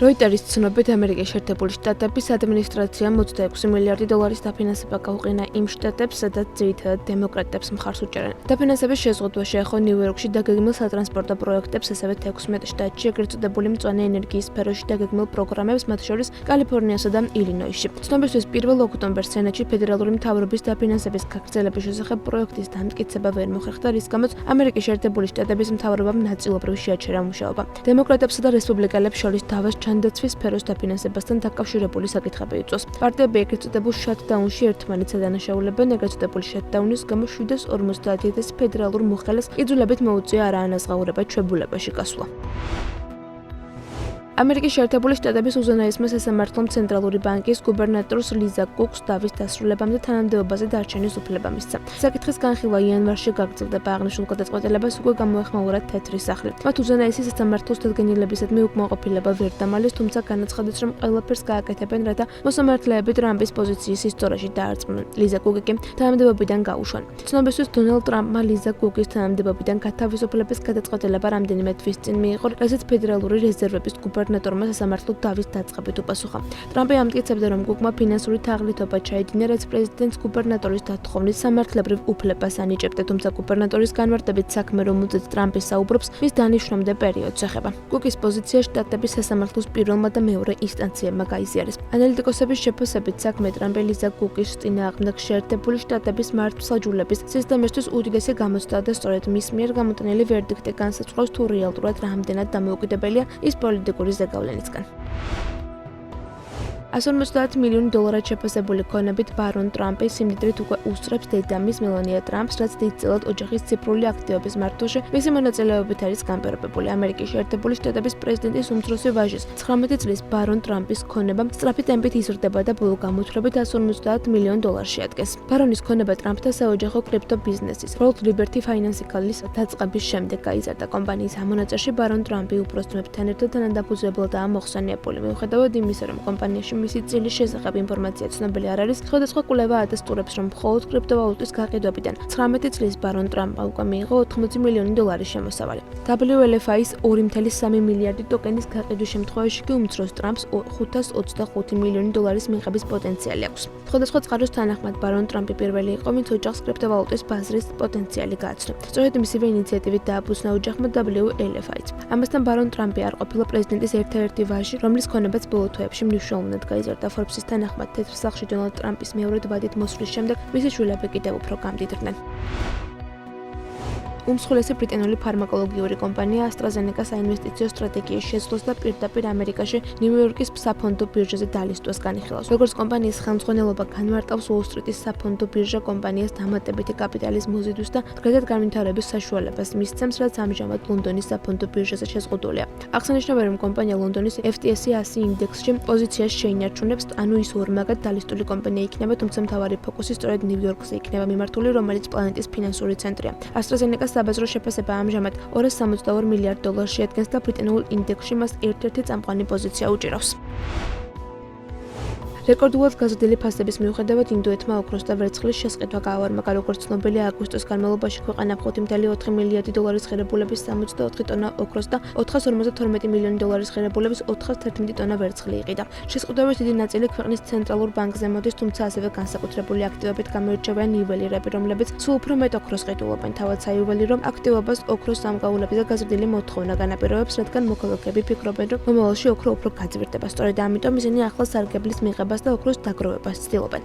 როიტერის ცნობით ამერიკის შეერთებული შტატების ადმინისტრაციამ 26 მილიარდი დოლარის დაფინანსება გაუყენა იმ შტატებს, სადაც ძირითადად დემოკრატებს მხარს უჭერენ. დაფინანსების შეზღუდვა შეეხო ნიუ-იორკში დაგეგმილ სატრანსპორტო პროექტებს, ასევე 16 შტატში ეგრეთ წოდებული მწვანე ენერგიის სფეროში დაგეგმილ პროგრამებს, მათ შორის კალიფორნიასა და ილინოისში. ცნობისთვის 1 ოქტომბერს სენატში ფედერალური მთავრობის დაფინანსების გაგრძელების შესახებ პროექტის დამტკიცება ვერ მოხერხდა, რის გამოც ამერიკის შეერთებული შტატების მთავრობამ ნაწილობრივ შეაჩერა მუშაობა. დემოკრატებსა და რესპუბლიკელებს შორის დავას ჩანდაცვის სფეროს დაფინანსებასთან დაკავშირებული საკითხები იწვევს. პარტიები ეგრეთ წოდებულ შატდაუნში ერთმანეთს ადანაშაულებენ, ეგრეთ წოდებული შატდაუნის გამო 750,000 ფედერალურ მოხელეს იძულებით მოუწია არაანაზღაურებად ჩვეულებაში გასვლა. ამერიკის შეერთებული შტატების უზენაესმა სასამართლომ ცენტრალური ბანკის გუბერნატორს ლიზა კუკს დავის დასრულებამდე თანამდებობაზე დარჩენის უფლება მისცა. საკითხის განხილვა იანვარში გაგრძელდება, აღნიშნულ გადაწყვეტილებას უკვე გამოეხმაურა თეთრი სახლი. მათ უზენაესი სასამართლოს დადგენილებისადმი უკმაყოფილება ვერ დამალეს, თუმცა განაცხადეს, რომ ყველაფერს გააკეთებენ, რათა მოსამართლეები ტრამპის პოზიციის ისტორიაში დაარწმუნონ. ლიზა კუკი კი თანამდებობიდან გაუშვან. ცნობისთვის დონალდ ტრამპმა ლიზა კუკის თანამდებობიდან გათავისუფლების გადაწყვეტილება რამდენიმე თვის წინ მიიღო, რასაც ფედერალური რეზერვების გუბერნატორმა სასამართლოდ დავის დაწყებით უპასუხა. ტრამპი ამტკიცებდა, რომ კუკმა ფინანსური თაღლითობა ჩაიდინა, რაც პრეზიდენტს გუბერნატორის დათხოვნის სამართლებრივ უფლებას ანიჭებდა, თუმცა გუბერნატორის განმარტებით საქმე, რომელზეც ტრამპი საუბრობს, მის დანიშვნამდე პერიოდს ეხება. კუკის პოზიცია შტატების სასამართლოს პირველმა და მეორე ინსტანციებმა გაიზიარეს. ანალიტიკოსების შეფასებით, საქმე ტრამპი ლიზა კუკის წინააღმდეგ შეერთებული შტატების მართლმსაჯულების სისტემისთვის უდიდესი გამოცდაა და სწორედ მის მიერ გამოტანილი ვერდიქტი განსაზღვრავს, თუ რეალურად რამდენად დამოუკიდებელია ის პოლიტიკური ზეგავლენისგან. 150 მილიონი დოლარად შეფასებული ქონებით ბარონ ტრამპი სიმდიდრით უკვე უსწრებს დედამის მელანია ტრამპს, რაც დიდწილად ოჯახის ციფრული აქტივობის მართვაში მისი მონაწილეობით არის განპირობებული. ამერიკის შეერთებული შტატების პრეზიდენტის უმცროსი ვაჟის 19 წლის ბარონ ტრამპის ქონება სწრაფი ტემპით იზრდება და ბოლო გამოთვლებით 150 მილიონ დოლარს შეადგენს. ბარონის ქონება ტრამპთან საოჯახო კრიპტო ბიზნესის World Liberty Financial-ის დაწყების შემდეგ გაიზარდა. კომპანიის ამონაწერში ბარონ ტრამპი უფროსწმებთან ერთად თანადამფუძნებლადაა მოხსენიებული, მიუხედავად იმისა, რომ კომპანიაში მისი წილის შესახებ ინფორმაცია ცნობილი არ არის. სხვადასხვა კვლევა ადასტურებს, რომ მხოლოდ კრიპტოვალუტის გაყიდვებიდან 19 წლის ბარონ ტრამპმა უკვე მიიღო 80 მილიონი დოლარის შემოსავალი. WLFI-ის 2.3 მილიარდი ტოკენის გაყიდვის შემთხვევაში კი უმცროს ტრამპს 525 მილიონი დოლარის მიღების პოტენციალი აქვს. სხვადასხვა წყაროს თანახმად ბარონ ტრამპი პირველი იყო, ვინც ოჯახს კრიპტოვალუტის ბაზრის პოტენციალი გააცნო. სწორედ მისივე ინიციატივით დააფუძნა ოჯახმა WLFI-ს. ამასთან ბარონ ტრამპი არ ყოფილა პრეზიდენტის ერთ-ერთი ვაჟი, რომლის ქონებაც ბოლო თვეებში მნიშვნელოვნად გაიზარდა. Forbes-ის თანახმად თეთრ სახლში დონალდ ტრამპის მეორედ ვადით მოსვლის შემდეგ მისი შვილები კიდევ უფრო გამდიდრდნენ. უმსხვილესი ბრიტანული ფარმაკოლოგიური კომპანია AstraZeneca საინვესტიციო სტრატეგიის შეცვლას და პირდაპირ ამერიკაში ნიუ-იორკის საფონდო ბირჟაზე დალისტვას განიხილავს. როგორც კომპანიის ხელმძღვანელობა განმარტავს, უოლ-სტრიტის საფონდო ბირჟა კომპანიას დამატებითი კაპიტალის მოზიდვის და დღედად განვითარების საშუალებას მისცემს, რაც ამჟამად ლონდონის საფონდო ბირჟაზე შეზღუდულია. აღსანიშნავია, რომ კომპანია ლონდონის FTSE 100 ინდექსში პოზიციას შეინარჩუნებს, ანუ ის ორმაგად დალისტული კომპანია იქნება, თუმცა მთავარი ფოკუსი სწორედ ნიუ-იორკზე იქნება მიმართული, რომელიც პლანეტის ფინანსური ცენტრია. AstraZeneca საბაზრო შეფასება ამჟამად 262 მილიარდ დოლარს შეადგენს და ბრიტანულ ინდექსში მას ერთ-ერთი წამყვანი პოზიცია უჭირავს. რეკორდულად გაზრდილი ფასების მიუხედავად ინდოეთმა ოქროს და ვერცხლის შესყიდვა გაავარმა, როგორც ცნობილია, აგვისტოს განმავლობაში ქვეყანა 5.4 მილიარდი დოლარის ღირებულების 64 ტონა ოქროს და 452 მილიონი დოლარის ღირებულების 411 ტონა ვერცხლი იყიდა. შესყიდვების დიდი ნაწილი ქვეყნის ცენტრალურ ბანკზე მოდის, თუმცა ასევე განსაკუთრებული აქტივობით გამოირჩევიან იუველირები, რომლებიც სულ უფრო მეტ ოქროს ყიდულობენ. თავად საიუველირო აქტივობას ოქროს სამგაულები და გაზრდილი მოთხოვნა განაპირობებს, რადგან მოქალაქეები ფიქრობენ, რომ მომავალში ოქრო უფრო გაძვირდება. სწორედ ამიტომ ისინი ახლა სარგებლის მიღებას და ოქროს დაგროვებას ცდილობენ.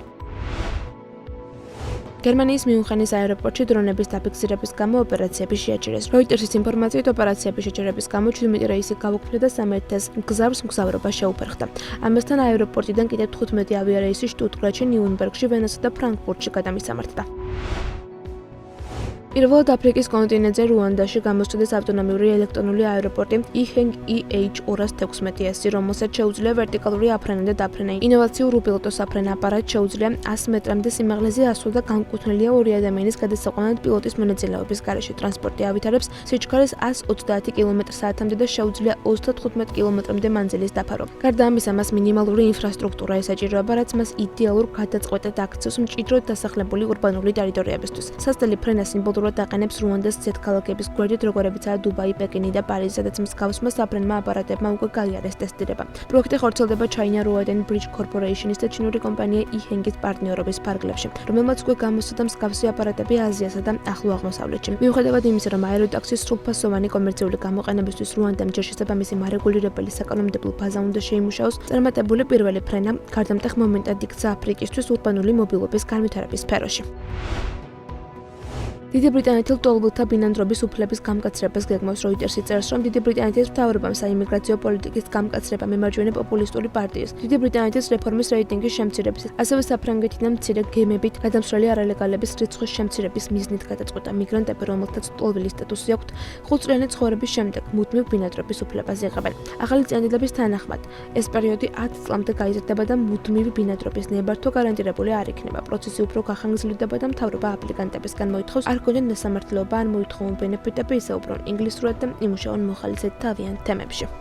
გერმანიის მიუნხენის აეროპორტში დრონების დაფიქსირების გამო ოპერაციები შეაჩერეს. როიტერსის ინფორმაციით, ოპერაციების შეჩერების გამო 17 რეისი გაუქმდა და 1300 მგზავრს მგზავრობა შეუფერხდა. ამასთან აეროპორტიდან კიდევ 15 ავიარეისი შტუტგარტში, ნიურნბერგში, ვენასა და ფრანკფურტში გადამისამართდა. პირველად აფრიკის კონტინენტზე რუანდაში გამოსცადეს ავტონომიური ელექტრონული აეროპორტი EHang EH216S, რომელსაც შეუძლია ვერტიკალური აფრენა და დაფრენა. ინოვაციურ უპილოტო საფრენ აპარატს შეუძლია 100 მეტრამდე სიმაღლეზე ასვლა და განკუთვნილია ორი ადამიანის გადასაყვანად პილოტის მონაწილეობის გარეშე. ტრანსპორტი ავითარებს სიჩქარეს 130 კმ/სთ-მდე და შეუძლია 35 კმ-მდე მანძილის დაფარო. გარდა ამისა, მას მინიმალური ინფრასტრუქტურა ესაჭიროება, რაც მას იდეალურ გადაწყვეტად აქცევს მჭიდროდ დასახლებული ურბანული ტერიტორიებისთვის. სასწრაფო ფრენა სიმბოლურად სისტემატურად აყენებს რუანდას ცეთ ქალაქების გვერდით, როგორებიცაა დუბაი, პეკინი და პარიზი, სადაც მსგავსმა საფრენმა აპარატებმა უკვე გაიარეს ტესტირება. პროექტი ხორციელდება China Road and Bridge Corporation-ის და ჩინური კომპანია E-Heng-ის პარტნიორობის ფარგლებში, რომელმაც უკვე გამოსცა მსგავსი აპარატები აზიასა და ახლო აღმოსავლეთში. მიუხედავად იმისა, რომ აეროტაქსის სრულფასოვანი კომერციული გამოყენებისთვის რუანდამ ჯერ შესაბამისი მარეგულირებელი საკანონმდებლო ბაზა უნდა შეიმუშაოს, წარმატებული პირველი ფრენა გარდამტეხ მომენტად იქცა აფრიკისთვის ურბანული მობილობის განვითარების სფეროში. დიდი ბრიტანეთის ლტოლვილთა ბინადრობის უფლების გამკაცრებას გეგმავს როიტერსი წერს, რომ დიდი ბრიტანეთის მთავრობამ საიმიგრაციო პოლიტიკის გამკაცრება მემარჯვენე პოპულისტური პარტიის, დიდი ბრიტანეთის რეფორმის რეიტინგის შემცირების, ასევე საფრანგეთიდან მცირე გემებით გადამსვლელი არალეგალების რიცხვის შემცირების მიზნით გადაწყვეტა მიგრანტები, რომელთაც ლტოლვილის სტატუსი აქვთ, ხუთწლიანი ცხოვრების შემდეგ მუდმივ ბინადრობის უფლებას იღებენ. ახალი წინადადების თანახმად, ეს პერიოდი 10 წლამდე გაიზრდება და მუდმივი ბინადრობის ნებართვა გარანტირებული არ იქნება. პროცესი უფრო გახანგრძლივდება და მთავრობა აპლიკანტებისგან მოითხოვს არ გონენ მოსამართლეობა ან მოითხოვონ ბენეფიტები, ისე უბრალოდ ინგლისურად და იმუშაონ მოხალისედ თავიანთ თემებში.